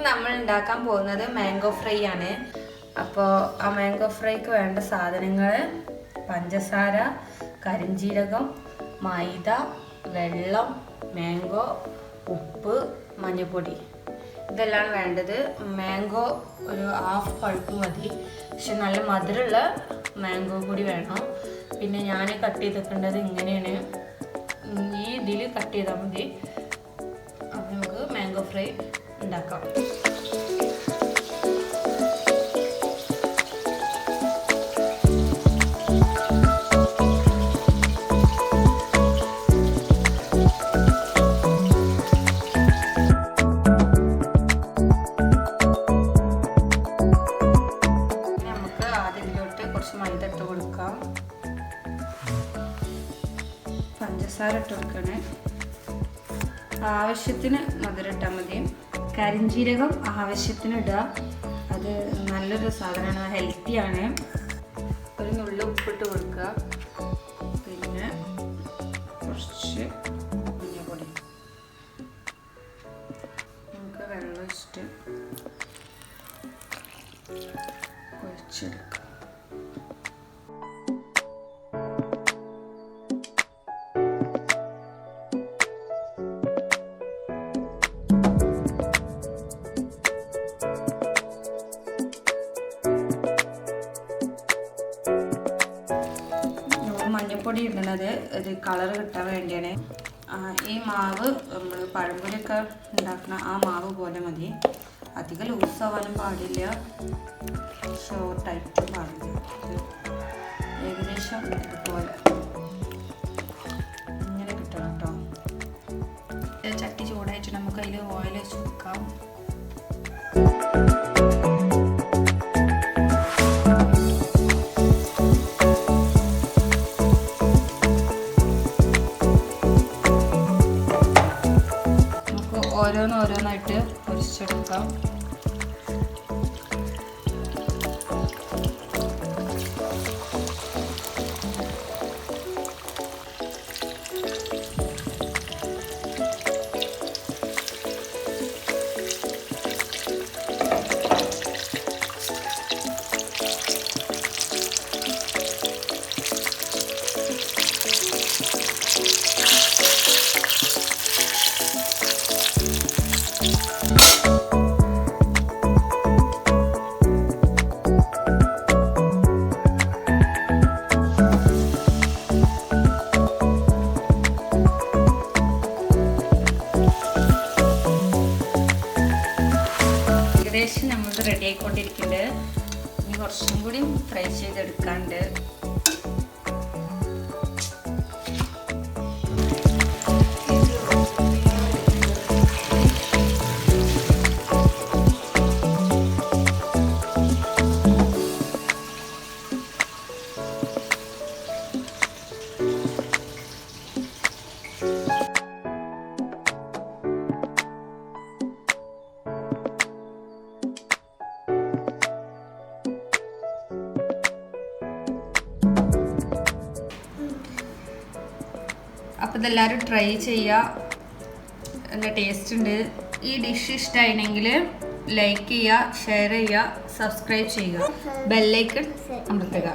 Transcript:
നമ്മൾ ഉണ്ടാക്കാൻ പോകുന്നത് മാംഗോ ഫ്രൈ ആണ്. അപ്പോൾ ആ മാംഗോ ഫ്രൈക്ക് വേണ്ട സാധനങ്ങൾ പഞ്ചസാര, കരിഞ്ജീരകം, മൈദ, വെള്ളം, മാംഗോ, ഉപ്പ്, മഞ്ഞൾപ്പൊടി, ഇതെല്ലാം വേണ്ടത്. മാംഗോ ഒരു ഹാഫ് പൾപ്പ് മതി, പക്ഷെ നല്ല മധുരമുള്ള മാംഗോ കൂടി വേണം. പിന്നെ ഞാൻ കട്ട് ചെയ്തിട്ടുള്ളത് ഇങ്ങനെയാണ്, ഈ ഇതിൽ കട്ട് ചെയ്താൽ മതി. അപ്പം നമുക്ക് മാംഗോ ഫ്രൈ ഉണ്ടാക്കാം. മൈദ ഇട്ട് കൊടുക്കാം, പഞ്ചസാര ഇട്ട് കൊടുക്കണേ, ആവശ്യത്തിന് മധുരം ഇട്ടാൽ മതി. കരിഞ്ജീരകം ആവശ്യത്തിന് ഇടുക, അത് നല്ലൊരു സാധനമാണ്, ഹെൽത്തിയാണ്. ഒരു നുള്ളി ഉപ്പിട്ട് കൊടുക്കുക, പിന്നെ കുറച്ച് മഞ്ഞൾപ്പൊടി, നമുക്ക് വെള്ളം ഒഴിച്ചിട്ട് കുഴച്ചെടുക്കാം. മഞ്ഞൾപ്പൊടി ഇടുന്നത് ഒരു കളർ കിട്ടാൻ വേണ്ടിയാണ്. ഈ മാവ് നമ്മൾ പഴംപൊരിയൊക്കെ ഉണ്ടാക്കുന്ന ആ മാവ് പോലെ മതി, അധികം ലൂസാവാനും പാടില്ല, ഷോർട്ടായിട്ടും പാടില്ല. ഏകദേശം ഇതുപോലെ ഇങ്ങനെ കിട്ടണം കേട്ടോ. ചട്ടി ചൂടായിട്ട് നമുക്ക് അതിൽ ഓയിൽ വെച്ച് കൊടുക്കാം. ഓരോന്നായിട്ട് പൊരിച്ചെടുക്കാം. ഏകദേശം നമ്മൾ റെഡി ആയിക്കൊണ്ടിരിക്കുന്നുണ്ട്. ഇനി കുറച്ചും കൂടി ഫ്രൈ ചെയ്തെടുക്കാണ്ട്. അപ്പോൾ ഇതെല്ലാവരും ട്രൈ ചെയ്യുക, നല്ല ടേസ്റ്റ് ഉണ്ട്. ഈ ഡിഷ് ഇഷ്ടമായിരുന്നെങ്കിൽ ലൈക്ക് ചെയ്യുക, ഷെയർ ചെയ്യുക, സബ്സ്ക്രൈബ് ചെയ്യുക, ബെല്ലൈക്കൺ അമർത്തുക.